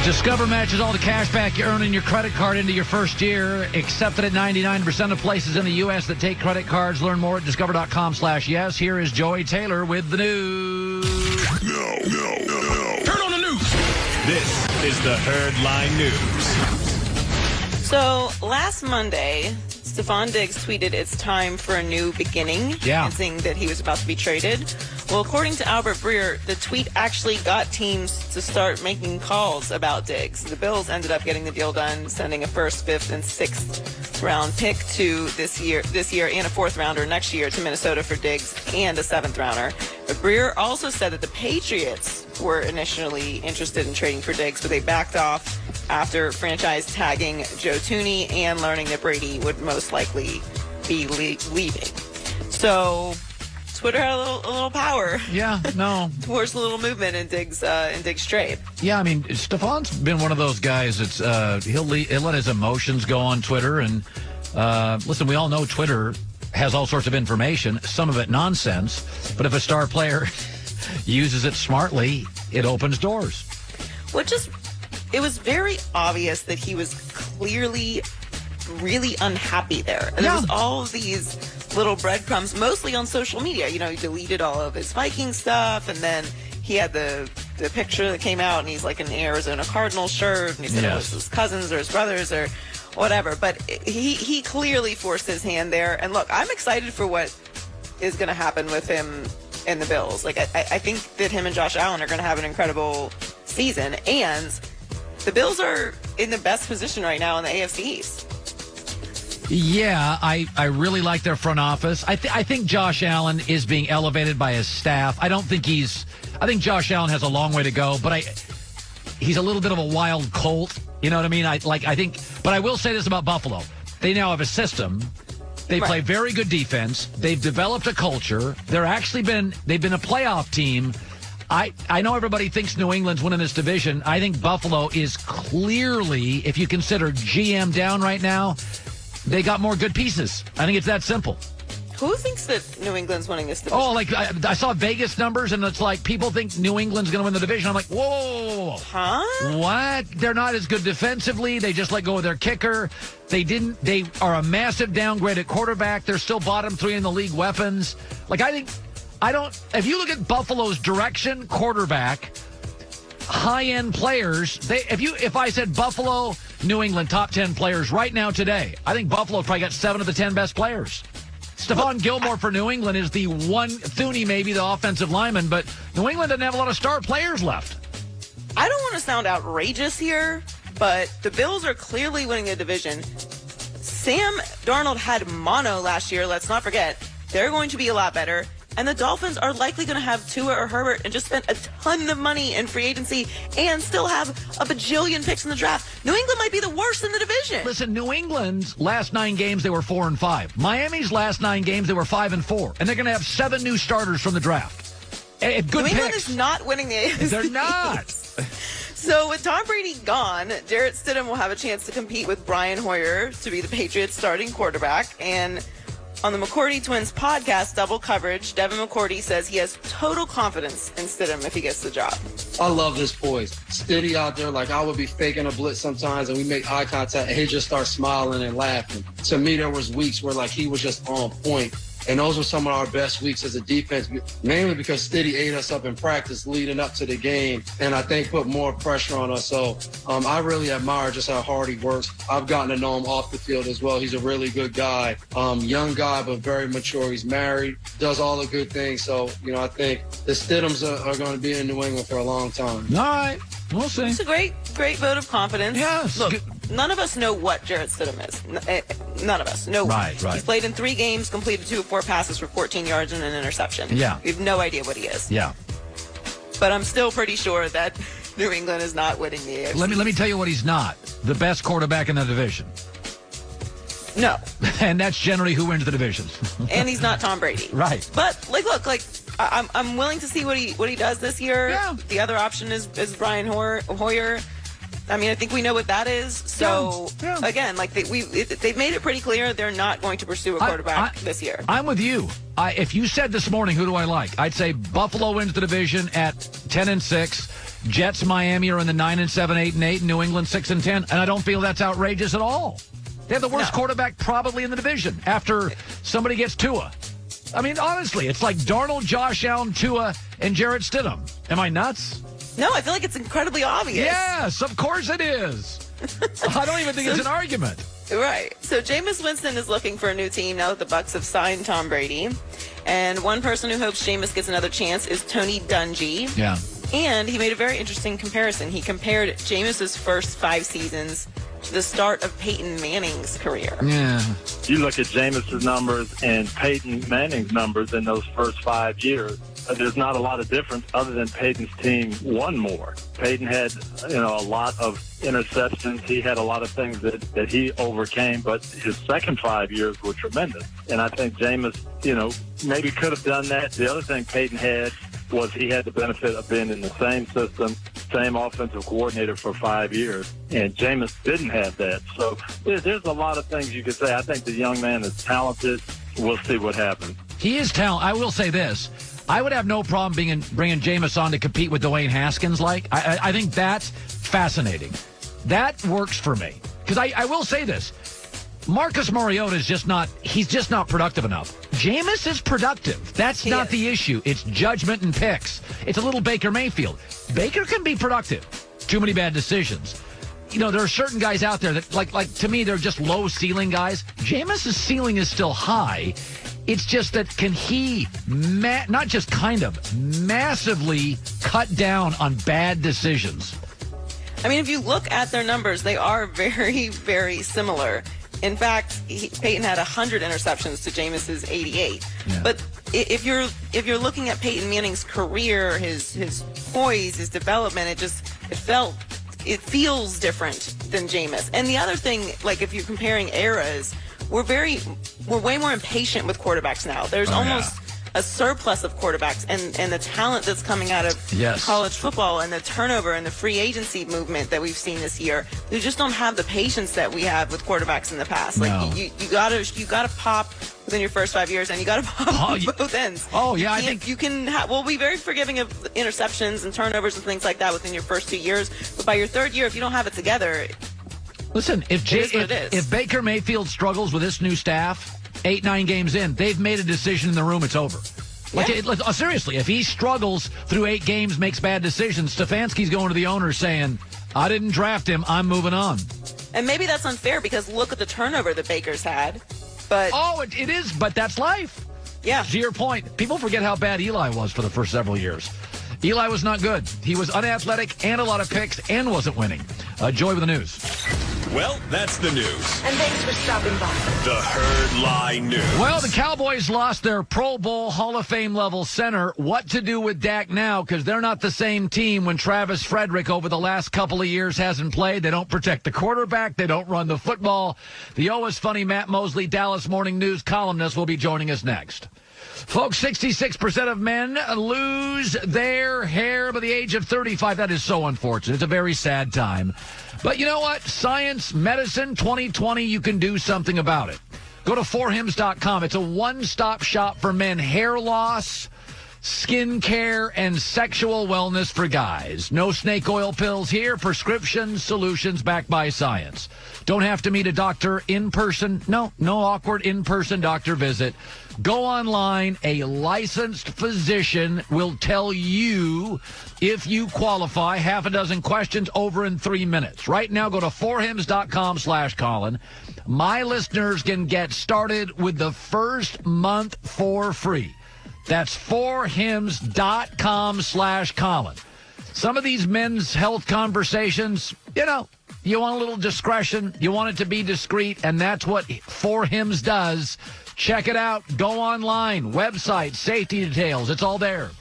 Discover matches all the cash back you earn in your credit card into your first year. Accepted at 99% of places in the U.S. that take credit cards. Learn more at discover.com/yes. Here is Joey Taylor with the news. No. Turn on the news. This is the Herdline News. So last Monday, Stefon Diggs tweeted it's time for a new beginning, saying that he was about to be traded. Well, according to Albert Breer, the tweet actually got teams to start making calls about Diggs. The Bills ended up getting the deal done, sending a first, fifth, and sixth round pick to this year, and a fourth rounder next year to Minnesota for Diggs, and a seventh rounder. But Breer also said that the Patriots were initially interested in trading for Diggs, but they backed off after franchise tagging Joe Thuney and learning that Brady would most likely be leaving. So Twitter had a little power. Towards the little movement in Diggs' trade. Yeah, I mean, Stefon's been one of those guys that's he'll let his emotions go on Twitter. And listen, we all know Twitter has all sorts of information, some of it nonsense. But if a star player uses it smartly, it opens doors. It was very obvious that he was clearly really unhappy there. And there was all of these little breadcrumbs, mostly on social media. You know, he deleted all of his Vikings stuff, and then he had the picture that came out, and he's like in the Arizona Cardinals shirt, and he said it was his cousins or his brothers or whatever. But he clearly forced his hand there. And look, I'm excited for what is going to happen with him and the Bills. Like, I think that him and Josh Allen are going to have an incredible season, and the Bills are in the best position right now in the AFC East. Yeah, I really like their front office. I think Josh Allen is being elevated by his staff. I think Josh Allen has a long way to go, but he's a little bit of a wild colt. You know what I mean? But I will say this about Buffalo. They now have a system. They play very good defense. They've developed a culture. They've been a playoff team. I know everybody thinks New England's winning this division. I think Buffalo is clearly, if you consider GM down right now, they got more good pieces. I think it's that simple. Who thinks that New England's winning this division? Oh, like I saw Vegas numbers, and it's like people think New England's going to win the division. I'm like, whoa. Huh? What? They're not as good defensively. They just let go of their kicker. They are a massive downgrade at quarterback. They're still bottom three in the league weapons. Like, if you look at Buffalo's direction, quarterback, high-end players, if I said Buffalo, New England, top 10 players right now today, I think Buffalo's probably got 7 of the 10 best players. Stephon Gilmore for New England is the one, Thuney maybe the offensive lineman, but New England doesn't have a lot of star players left. I don't want to sound outrageous here, but the Bills are clearly winning the division. Sam Darnold had mono last year, let's not forget. They're going to be a lot better. And the Dolphins are likely going to have Tua or Herbert and just spend a ton of money in free agency and still have a bajillion picks in the draft. New England might be the worst in the division. Listen, New England's last 9 games, they were 4-5. Miami's last 9 games, they were 5-4. And they're going to have 7 new starters from the draft. Good New England picks. is not winning the AFC. They're not. So with Tom Brady gone, Jarrett Stidham will have a chance to compete with Brian Hoyer to be the Patriots' starting quarterback. And on the McCourty Twins podcast, Double Coverage, Devin McCourty says he has total confidence in Stidham if he gets the job. I love this boy. Steady out there, like I would be faking a blitz sometimes, and we make eye contact, and he just starts smiling and laughing. To me, there was weeks where like he was just on point. And those were some of our best weeks as a defense, mainly because Steady ate us up in practice leading up to the game, and I think put more pressure on us. So I really admire just how hard he works. I've gotten to know him off the field as well. He's a really good guy, young guy, but very mature. He's married, does all the good things. So, I think the Stidhams are going to be in New England for a long time. All right. We'll see. It's a great vote of confidence. Yes. Look, none of us know what Jarrett Stidham is. None of us. No. Right. He's played in 3 games, completed 2 of 4 passes for 14 yards and an interception. Yeah. We have no idea what he is. Yeah. But I'm still pretty sure that New England is not winning the AFC. Let me tell you what he's not. The best quarterback in the division. No. And that's generally who wins the division. And he's not Tom Brady. Right. But look, I'm willing to see what he does this year. Yeah. The other option is Brian Hoyer. I mean, I think we know what that is. So again, they've made it pretty clear they're not going to pursue a quarterback this year. I'm with you. If you said this morning, who do I like? I'd say Buffalo wins the division at 10-6. Jets, Miami are in the 9-7, 8-8, and New England 6-10, and I don't feel that's outrageous at all. They have the worst quarterback probably in the division after somebody gets Tua. I mean, honestly, it's like Darnold, Josh Allen, Tua, and Jarrett Stidham. Am I nuts? No, I feel like it's incredibly obvious. Yes, of course it is. I don't even think it's an argument. Right. So Jameis Winston is looking for a new team now that the Bucs have signed Tom Brady. And one person who hopes Jameis gets another chance is Tony Dungy. Yeah. And he made a very interesting comparison. He compared Jameis's first 5 seasons to the start of Peyton Manning's career. Yeah. You look at Jameis's numbers and Peyton Manning's numbers in those first 5 years. There's not a lot of difference other than Peyton's team won more. Peyton had, a lot of interceptions. He had a lot of things that he overcame, but his second 5 years were tremendous. And I think Jameis, maybe could have done that. The other thing Peyton had was he had the benefit of being in the same system, same offensive coordinator for 5 years, and Jameis didn't have that. So there's a lot of things you could say. I think the young man is talented. We'll see what happens. He is talented. I will say this. I would have no problem bringing Jameis on to compete with Dwayne Haskins. I think that's fascinating. That works for me. Because I will say this. Marcus Mariota is just not productive enough. Jameis is productive. That's not the issue. It's judgment and picks. It's a little Baker Mayfield. Baker can be productive. Too many bad decisions. There are certain guys out there that, like to me, they're just low ceiling guys. Jameis's ceiling is still high. It's just that can he, not just kind of, massively cut down on bad decisions? I mean, if you look at their numbers, they are very, very similar. In fact, Peyton had 100 interceptions to Jameis's 88. Yeah. But if you're looking at Peyton Manning's career, his poise, his development, it feels different than Jameis. And the other thing, like if you're comparing eras, we're way more impatient with quarterbacks now. There's almost a surplus of quarterbacks, and the talent that's coming out of college football and the turnover and the free agency movement that we've seen this year. We just don't have the patience that we have with quarterbacks in the past. Like you gotta pop within your first 5 years, and you gotta pop both ends. Oh yeah, I think you can. We'll be very forgiving of interceptions and turnovers and things like that within your first 2 years, but by your third year, if you don't have it together. Listen, if Baker Mayfield struggles with this new staff, 8-9 games in, they've made a decision in the room, it's over. Seriously, if he struggles through 8 games, makes bad decisions, Stefanski's going to the owner saying, I didn't draft him, I'm moving on. And maybe that's unfair because look at the turnover that Baker's had. But it is, but that's life. Yeah. To your point, people forget how bad Eli was for the first several years. Eli was not good. He was unathletic and a lot of picks and wasn't winning. Joy with the news. Well, that's the news. And thanks for stopping by. The Herd Lie News. Well, the Cowboys lost their Pro Bowl Hall of Fame level center. What to do with Dak now? Because they're not the same team when Travis Frederick over the last couple of years hasn't played. They don't protect the quarterback. They don't run the football. The always funny Matt Mosley, Dallas Morning News columnist, will be joining us next. Folks, 66% of men lose their hair by the age of 35. That is so unfortunate. It's a very sad time. But you know what? Science, medicine, 2020, you can do something about it. Go to forhims.com. It's a one-stop shop for men. Hair loss, skin care, and sexual wellness for guys. No snake oil pills here. Prescription solutions backed by science. Don't have to meet a doctor in person. No awkward in-person doctor visit. Go online. A licensed physician will tell you if you qualify. Half a dozen questions over in 3 minutes. Right now, go to forhims.com/Colin. My listeners can get started with the first month for free. That's forhims.com/Colin. Some of these men's health conversations, you want a little discretion. You want it to be discreet, and that's what For Hims does. Check it out. Go online. Website, safety details. It's all there.